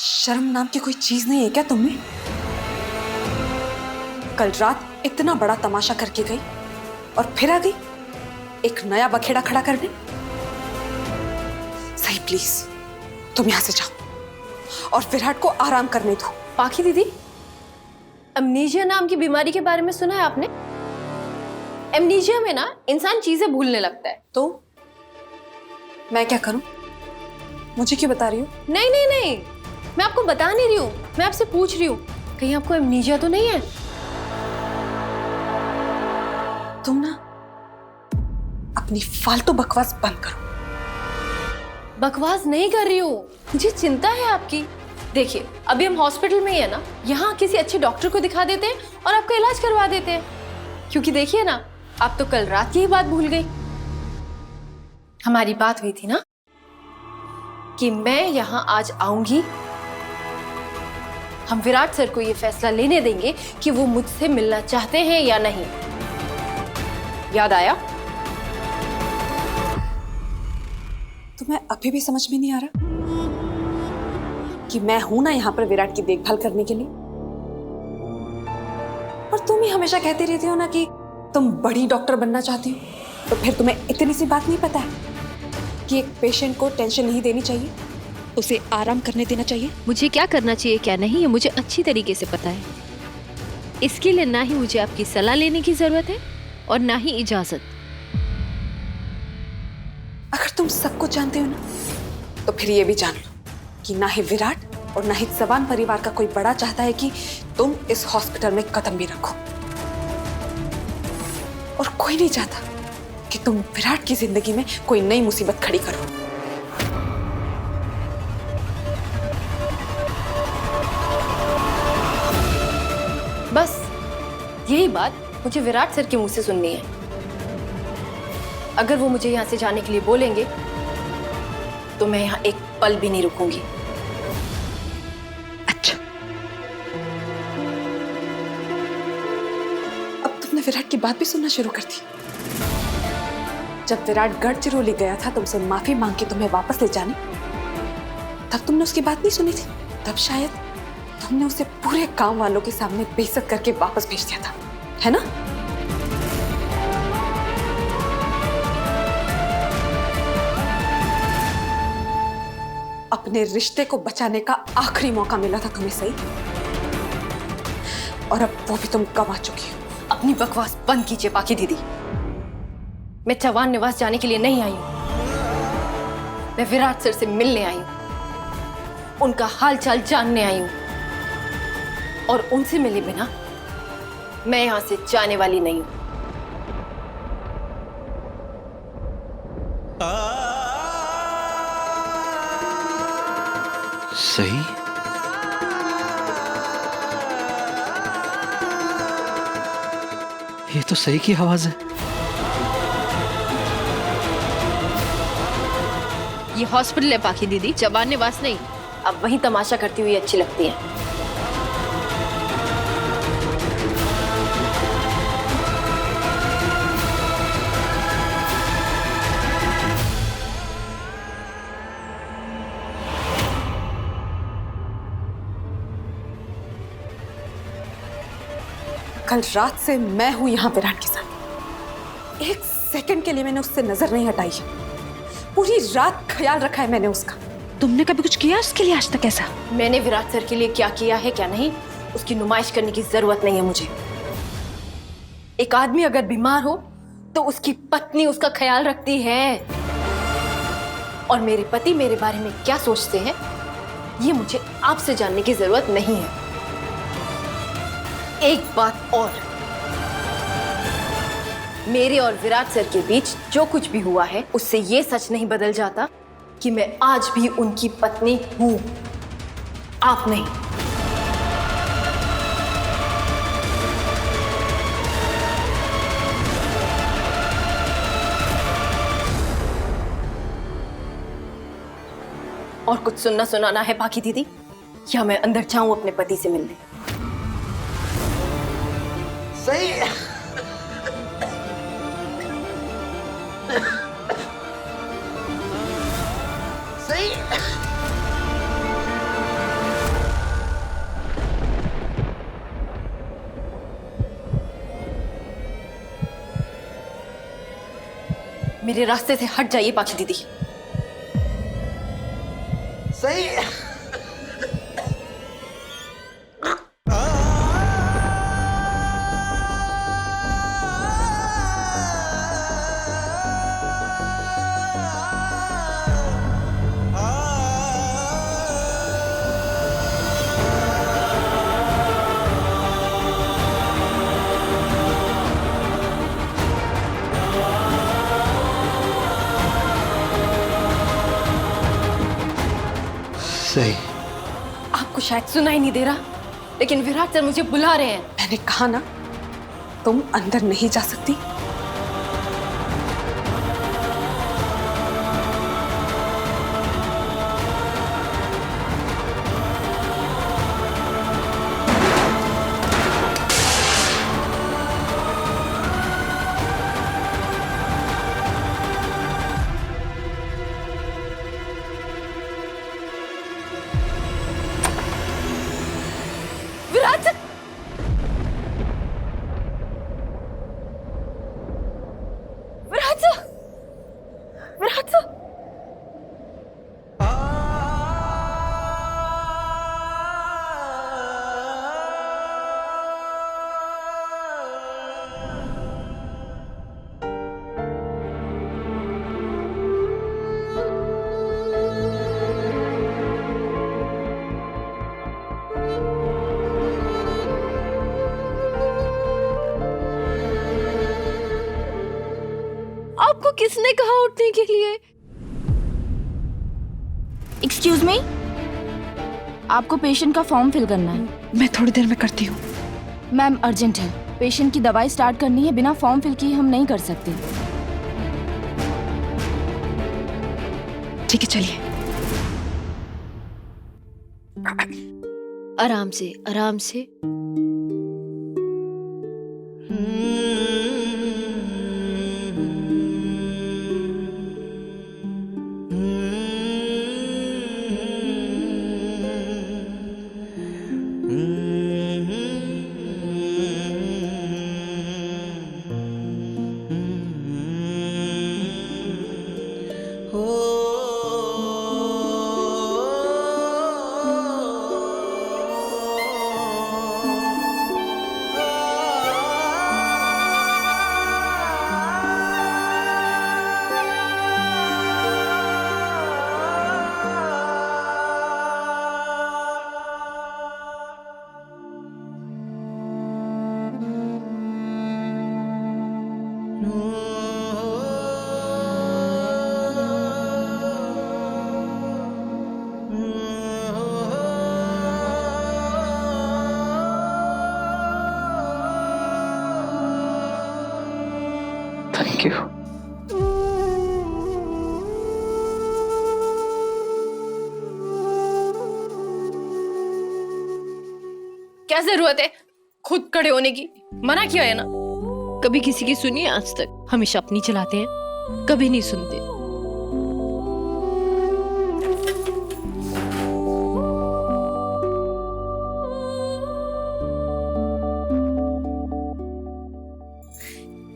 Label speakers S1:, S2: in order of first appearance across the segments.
S1: शर्म नाम की कोई चीज नहीं है क्या तुम्हें? कल रात इतना बड़ा तमाशा करके गई और फिर आ गई एक नया बखेड़ा खड़ा करने। सही, प्लीज तुम यहां से जाओ और विराट को आराम करने दो।
S2: पाखी दीदी, एमनीजिया नाम की बीमारी के बारे में सुना है आपने? एमनीजिया में ना इंसान चीजें भूलने लगता है।
S1: तो मैं क्या करूं? मुझे क्यों बता रही हो?
S2: नहीं नहीं नहीं, मैं आपको बता नहीं रही हूँ, मैं आपसे पूछ रही हूँ कहीं आपको एमनीजिया तो नहीं है?
S1: तुम ना अपनी फालतू बकवास बंद करो।
S2: बकवास नहीं कर रही हूँ, मुझे चिंता है आपकी। देखिए अभी हम हॉस्पिटल में ही है ना, यहाँ किसी अच्छे डॉक्टर को दिखा देते हैं और आपका इलाज करवा देते हैं। क्योंकि देखिए ना, आप तो कल रात यही बात भूल गई। हमारी बात हुई थी ना कि मैं यहाँ आज आऊंगी, हम विराट सर को ये फैसला लेने देंगे कि वो मुझसे मिलना चाहते हैं या नहीं। याद आया?
S1: तुम्हें अभी भी समझ में नहीं आ रहा कि मैं हूं ना यहाँ पर विराट की देखभाल करने के लिए? और तुम ही हमेशा कहती रहती हो ना कि तुम बड़ी डॉक्टर बनना चाहती हो, तो फिर तुम्हें इतनी सी बात नहीं पता है कि एक पेशेंट को टेंशन नहीं देनी चाहिए, उसे आराम करने देना चाहिए।
S3: मुझे क्या करना चाहिए क्या नहीं है मुझे अच्छी तरीके से पता है। इसके लिए ना ही मुझे आपकी सलाह लेने की जरूरत है और ना ही इजाजत।
S1: अगर तुम सब कुछ जानते हो ना, तो फिर ये भी जान लो कि ना ही विराट और ना ही चव्हाण परिवार का कोई बड़ा चाहता है कि तुम इस हॉस्पिटल में कदम भी रखो। और कोई नहीं चाहता कि तुम विराट की जिंदगी में कोई नई मुसीबत खड़ी करो।
S2: बस यही बात मुझे विराट सर के मुंह से सुननी है। अगर वो मुझे यहाँ से जाने के लिए बोलेंगे तो मैं यहाँ एक पल भी नहीं रुकूंगी।
S1: अच्छा, अब तुमने विराट की बात भी सुनना शुरू कर दी। जब विराट गढ़चिरौली गया था तुमसे माफी मांग के तुम्हें वापस ले जाने, तब तुमने उसकी बात नहीं सुनी थी। तब शायद तुमने उसे पूरे गांव वालों के सामने बेइज्जत करके वापस भेज दिया था, है ना? अपने रिश्ते को बचाने का आखिरी मौका मिला था तुम्हें, सही, और अब वो भी तुम गंवा चुकी हो।
S2: अपनी बकवास बंद कीजिए पाखी दीदी। मैं चव्हाण निवास जाने के लिए नहीं आई हूं, मैं विराट सर से मिलने आई हूं, उनका हाल चाल जानने आई हूं, और उनसे मिले बिना मैं यहां से जाने वाली नहीं हूं।
S4: सही? ये तो सही की आवाज है।
S3: ये हॉस्पिटल है पाखी दीदी, चव्हाण निवास नहीं।
S2: अब वही तमाशा करती हुई अच्छी लगती है।
S1: कल रात से मैं हूं यहां विराट के साथ। एक सेकंड के लिए मैंने उससे नजर नहीं हटाई है। पूरी रात ख्याल रखा है मैंने उसका। तुमने कभी कुछ किया उसके लिए आज तक ऐसा?
S2: मैंने विराट सर के लिए क्या किया है क्या नहीं, उसकी नुमाइश करने की जरूरत नहीं है मुझे। एक आदमी अगर बीमार हो तो उसकी पत्नी उसका ख्याल रखती है, और मेरे पति मेरे बारे में क्या सोचते हैं ये मुझे आपसे जानने की जरूरत नहीं है। एक बात और, मेरे और विराट सर के बीच जो कुछ भी हुआ है उससे ये सच नहीं बदल जाता कि मैं आज भी उनकी पत्नी हूं, आप नहीं। और कुछ सुनना सुनाना है पाखी दीदी, या मैं अंदर जाऊं अपने पति से मिलने?
S5: सही। सही।
S2: मेरे रास्ते से हट जाइए पाखी दीदी।
S4: सही। सही।
S2: आपको शायद सुनाई नहीं दे रहा, लेकिन विराट सर मुझे बुला रहे हैं।
S1: मैंने कहा ना, तुम अंदर नहीं जा सकती।
S2: Virat sir, Virat sir, Virat sir. आपको किसने कहा उठने के लिए?
S5: एक्सक्यूज मी, आपको पेशेंट का फॉर्म फिल करना है।
S1: मैं थोड़ी देर में करती हूँ।
S5: मैम अर्जेंट है, पेशेंट की दवाई स्टार्ट करनी है, बिना फॉर्म फिल किए हम नहीं कर सकते।
S1: ठीक है, चलिए।
S3: आराम से, आराम से।
S4: Thank you.
S2: क्या जरूरत है खुद खड़े होने की? मना किया है ना।
S3: कभी किसी की सुनी है आज तक? हमेशा अपनी चलाते हैं, कभी नहीं सुनते।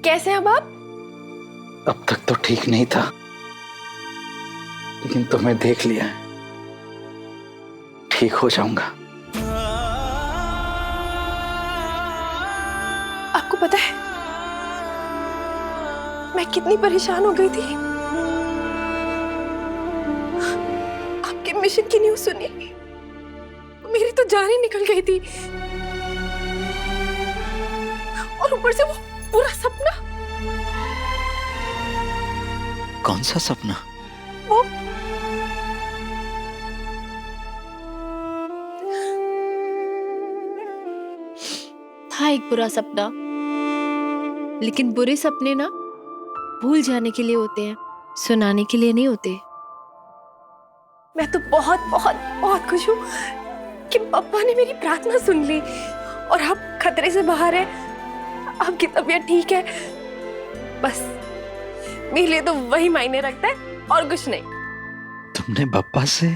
S2: कैसे हैं अब आप?
S4: अब तक तो ठीक नहीं था, लेकिन तुम्हें देख लिया है, ठीक हो जाऊंगा।
S1: आपको पता है मैं कितनी परेशान हो गई थी आपके मिशन की न्यूज़ सुनी। मेरी तो जान ही निकल गई थी, और ऊपर से वो पूरा सपना।
S4: कौन सा सपना?
S1: वो
S3: था एक बुरा सपना, लेकिन बुरे सपने ना भूल जाने के लिए होते हैं, सुनाने के लिए नहीं होते।
S1: मैं तो बहुत बहुत बहुत खुश हूँ कि पापा ने मेरी प्रार्थना सुन ली और आप खतरे से बाहर हैं, आपकी तबीयत ठीक है। बस मेरे लिए तो वही मायने रखता है और कुछ नहीं।
S4: तुमने बप्पा से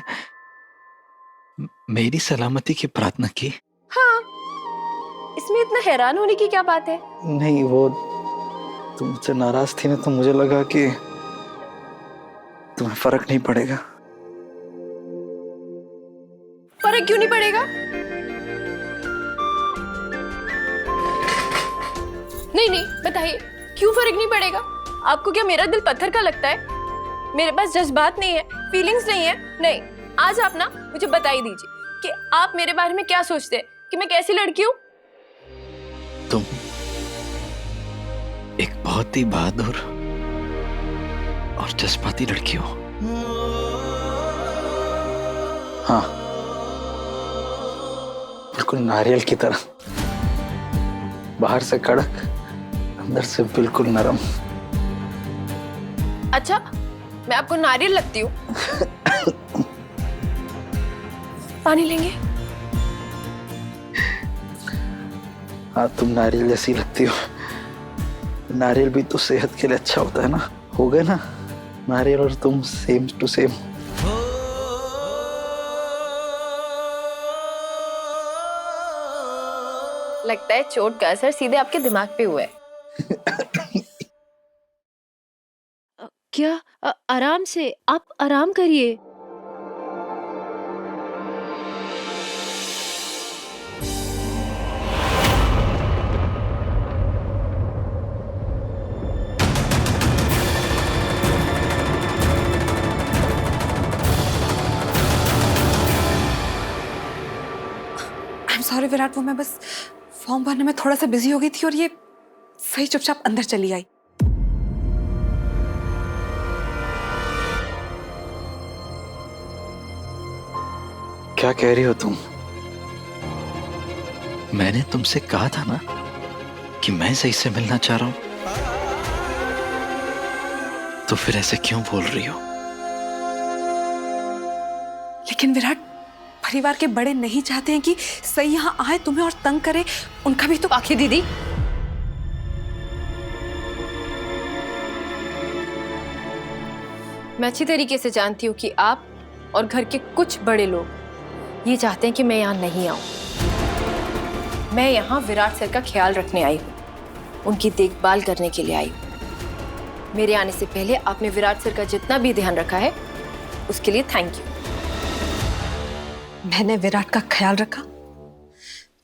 S4: मेरी सलामती की प्रार्थना की?
S1: हाँ, इसमें इतना हैरान होने की क्या बात है?
S4: नहीं, वो तुमसे नाराज थी ना, तो मुझे लगा कि तुम्हें फर्क नहीं पड़ेगा।
S2: फर्क क्यों नहीं पड़ेगा? नहीं नहीं, बताइए क्यों फर्क नहीं पड़ेगा? आपको क्या मेरा दिल पत्थर का लगता है? मेरे पास जज्बात नहीं है, फीलिंग्स नहीं है। नहीं, आज आप ना मुझे बता ही दीजिए कि आप मेरे बारे में क्या सोचते हैं, कि मैं कैसी लड़की हूँ।
S4: तुम एक बहुत ही बहादुर और जज्बाती लड़की हो। हाँ, बिल्कुल नारियल की तरह, बाहर से कड़क, अंदर से बिल्कुल नरम।
S2: अच्छा, मैं आपको नारियल लगती हूँ? पानी लेंगे?
S4: हाँ, तुम नारियल जैसी लगती हो। नारियल भी तो सेहत के लिए अच्छा होता है ना। हो गए ना, नारियल और तुम सेम टू सेम।
S2: लगता है चोट का असर सीधे आपके दिमाग पे हुआ है।
S3: क्या आराम से, आप आराम करिए।
S1: सॉरी विराट, वो मैं बस फॉर्म भरने में थोड़ा सा बिजी हो गई थी और ये सही चुपचाप अंदर चली आई।
S4: क्या कह रही हो तुम? मैंने तुमसे कहा था ना कि मैं सही से मिलना चाह रहा हूं, तो फिर ऐसे क्यों बोल रही हो?
S1: लेकिन विराट, परिवार के बड़े नहीं चाहते हैं कि सही यहाँ आए, तुम्हें और तंग करे। उनका भी तो
S2: आखिर दीदी, मैं अच्छी तरीके से जानती हूँ कि आप और घर के कुछ बड़े लोग ये चाहते हैं कि मैं यहाँ नहीं आऊं। मैं यहाँ विराट सर का ख्याल रखने आई हूँ, उनकी देखभाल करने के लिए आई हूँ। मेरे आने से पहले आपने विराट सर का जितना भी ध्यान रखा है उसके लिए थैंक यू।
S1: मैंने विराट का ख्याल रखा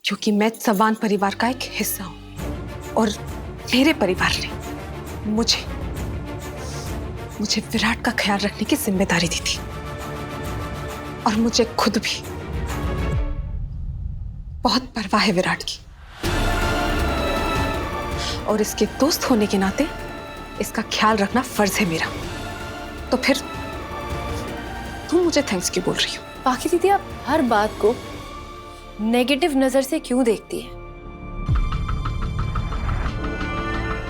S1: क्योंकि मैं चव्हाण परिवार का एक हिस्सा हूं और मेरे परिवार ने मुझे विराट का ख्याल रखने की जिम्मेदारी दी थी। और मुझे खुद भी बहुत परवाह है विराट की, और इसके दोस्त होने के नाते इसका ख्याल रखना फर्ज है मेरा। तो फिर तुम मुझे थैंक्स क्यों बोल रही हो?
S2: बाकी दीदी, आप हर बात को नेगेटिव नजर से क्यों देखती है?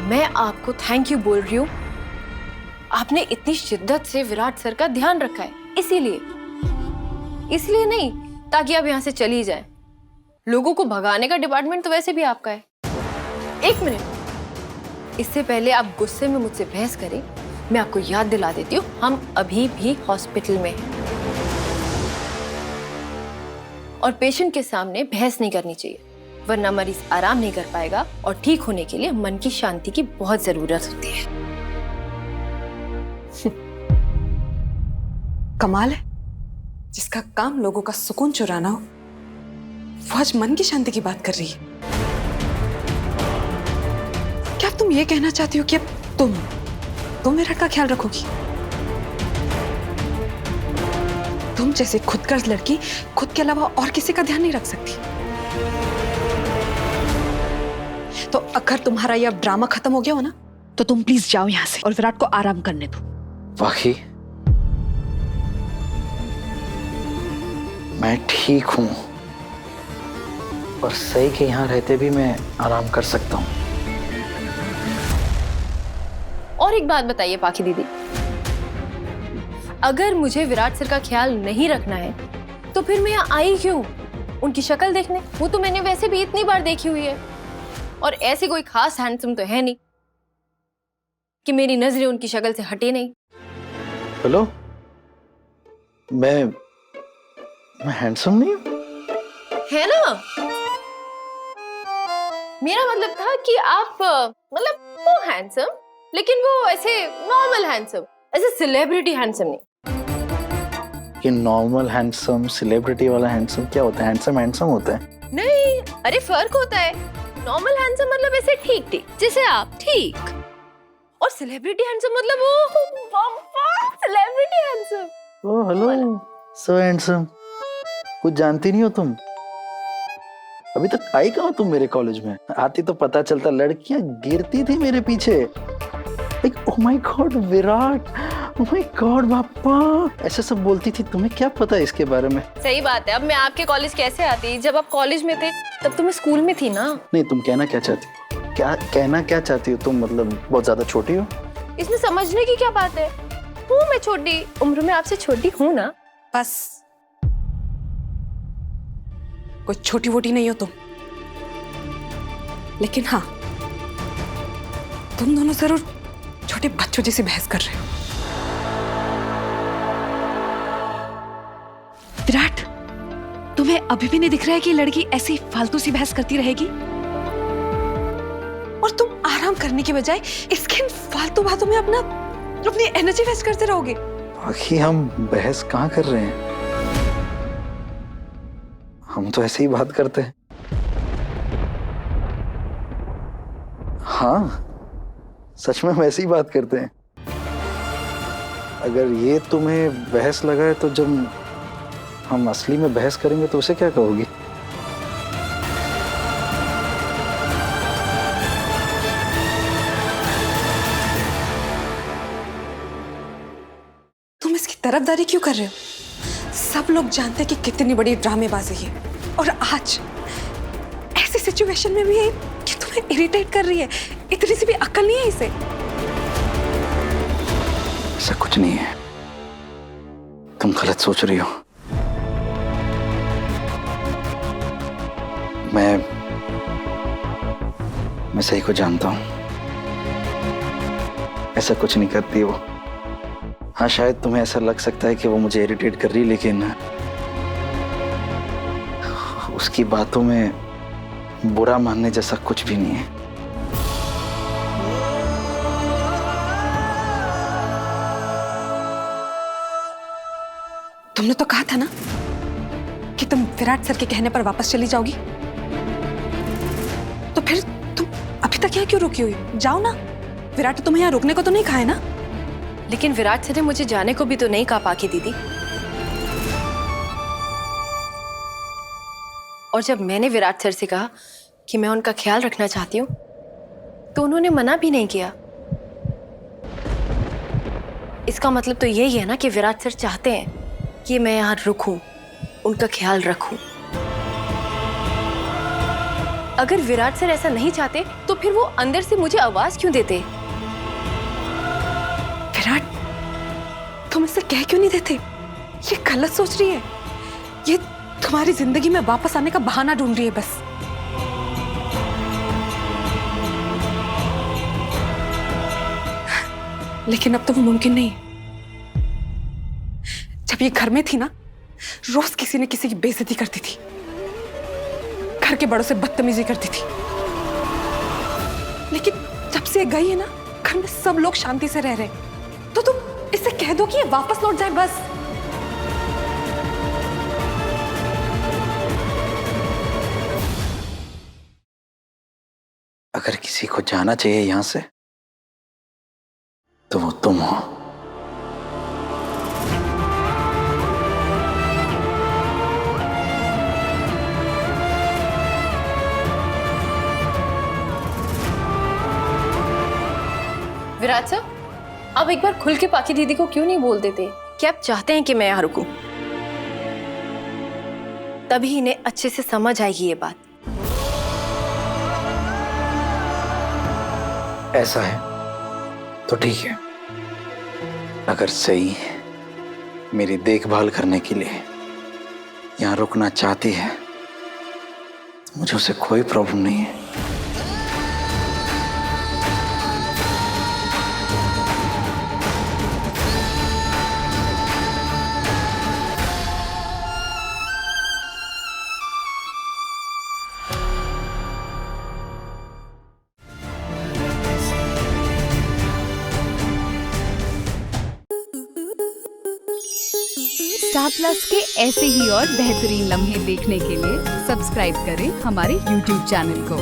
S2: मैं आपको थैंक यू बोल रही हूँ, आपने इतनी शिद्दत से विराट सर का ध्यान रखा है, इसलिए नहीं ताकि आप यहाँ से चली जाए। लोगों को भगाने का डिपार्टमेंट तो वैसे भी आपका है। एक मिनट, इससे पहले आप गुस्से में मुझसे बहस करें, मैं आपको याद दिला देती हूँ, हम अभी भी हॉस्पिटल में हैं और पेशेंट के सामने बहस नहीं करनी चाहिए, वरना मरीज आराम नहीं कर पाएगा और ठीक होने के लिए मन की शांति की बहुत जरूरत होती है।
S1: कमाल है, जिसका काम लोगों का सुकून चुराना हो वो आज मन की शांति की बात कर रही है। क्या तुम ये कहना चाहती हो कि अब तुम विराट का ख्याल रखोगी? तुम जैसे खुदगर्ज लड़की खुद के अलावा और किसी का ध्यान नहीं रख सकती? तो अगर तुम्हारा यह ड्रामा खत्म हो गया हो ना, तो तुम प्लीज जाओ यहाँ से और विराट को आराम करने दो।
S4: वाकई मैं ठीक हूं और सही के यहाँ रहते भी मैं आराम कर सकता हूं।
S2: और एक बात बताइए पाखी दीदी, अगर मुझे विराट सर का ख्याल नहीं रखना है तो फिर मैं यहाँ आई क्यों? उनकी शक्ल देखने? वो तो मैंने वैसे भी इतनी बार देखी हुई है और ऐसे कोई खास हैंडसम तो है नहीं कि मेरी नजरें उनकी शक्ल से हटे नहीं।
S4: हेलो, मैं हैंडसम नहीं हूं?
S2: है ना? मेरा मतलब था कि आप मतलब वो हैंडसम, लेकिन वो ऐसे नॉर्मल हैंडसम, ऐसे सेलिब्रिटी हैंडसम नहीं।
S4: कि नॉर्मल हैंडसम सेलिब्रिटी वाला हैंडसम क्या होता है? हैंडसम हैंडसम होता है।
S2: नहीं, अरे फर्क होता है। नॉर्मल हैंडसम मतलब ऐसे ठीक ठीक, जैसे आप ठीक, और सेलिब्रिटी हैंडसम मतलब वो सेलिब्रिटी हैंडसम।
S4: ओह हेलो, सो हैंडसम। कुछ जानती नहीं हो तुम? अभी तक आई कहाँ तुम मेरे कॉलेज में? आती तो पता चलता। लड़कियां गिरती थी मेरे पीछे। Oh my God Virat, oh my God बापा, ऐसा सब बोलती थी। तुम्हें क्या पता है इसके बारे में?
S2: सही बात है। अब मैं आपके कॉलेज कैसे आती? जब आप कॉलेज में थे तब तो मैं स्कूल में थी ना।
S4: नहीं, तुम कहना क्या चाहती हो? क्या कहना क्या चाहती हो तुम? मतलब बहुत ज्यादा छोटी हो?
S2: इसमें समझने की क्या बात है? हूँ मैं छोटी, उम्र में आपसे छोटी हूँ ना।
S1: बस, कोई छोटी वोटी नहीं हो तुम। लेकिन हाँ, तुम दोनों जरूर छोटे बच्चों जैसी बहस कर रहे हो। विराट, तुम्हें अभी भी नहीं दिख रहा है कि लड़की ऐसी फालतू सी बहस करती रहेगी? और तुम आराम करने के बजाय इसके इन फालतू बातों में अपनी एनर्जी वेस्ट करते रहोगे।
S4: बाकी हम बहस कहाँ कर रहे हैं? हम तो ऐसे ही बात करते हैं। हाँ, सच में वैसे ही बात करते हैं। अगर ये तुम्हें बहस लगा है तो जब हम असली में बहस करेंगे तो उसे क्या कहोगी?
S1: तुम इसकी तरफदारी क्यों कर रहे हो? सब लोग जानते हैं कि कितनी बड़ी ड्रामेबाजी है, और आज ऐसी सिचुएशन में भी है कि तुम्हें इरिटेट कर रही है। इतनी सी भी अक्ल नहीं है इसे।
S4: ऐसा कुछ नहीं है, तुम गलत सोच रही हो। मैं सही को जानता हूं। ऐसा कुछ नहीं करती वो। हाँ, शायद तुम्हें ऐसा लग सकता है कि वो मुझे इरिटेट कर रही, लेकिन उसकी बातों में बुरा मानने जैसा कुछ भी नहीं है।
S1: तुमने तो कहा था ना कि तुम विराट सर के कहने पर वापस चली जाओगी, तो फिर तुम अभी तक यहाँ क्यों रुकी हुई? जाओ ना। विराट तुम्हें यहाँ रुकने को तो नहीं कहा है ना?
S2: लेकिन विराट सर ने मुझे जाने को भी तो नहीं कहा पाकी दीदी। और जब मैंने विराट सर से कहा कि मैं उनका ख्याल रखना चाहती हूँ तो उन्होंने मना भी नहीं किया। इसका मतलब तो यही है ना कि विराट सर चाहते हैं कि मैं यहाँ रुकूं, उनका ख्याल रखूं। अगर विराट सर ऐसा नहीं चाहते तो फिर वो अंदर से मुझे आवाज क्यों देते?
S1: विराट, तुम इसे कह क्यों नहीं देते? ये गलत सोच रही है। ये तुम्हारी जिंदगी में वापस आने का बहाना ढूंढ रही है बस। लेकिन अब तो वो मुमकिन नहीं है। जब ये घर में थी ना, रोज किसी न किसी की बेइज्जती करती थी, घर के बड़ों से बदतमीजी करती थी। लेकिन जब से ये गई है ना, घर में सब लोग शांति से रह रहे हैं। तो तुम इससे कह दो कि ये वापस लौट जाए बस।
S4: अगर किसी को जाना चाहिए यहां से तो वो तुम हो।
S2: विराट सर, आप एक बार खुल के पाकी दीदी को क्यों नहीं बोल देते कि आप चाहते हैं कि मैं यहाँ रुकूं? तभी इन्हें अच्छे से समझ आएगी ये बात।
S4: ऐसा है तो ठीक है। अगर सही मेरी देखभाल करने के लिए यहाँ रुकना चाहती है तो मुझे उसे कोई प्रॉब्लम नहीं है।
S6: स्टार प्लस के ऐसे ही और बेहतरीन लम्हे देखने के लिए सब्सक्राइब करें हमारे YouTube चैनल को।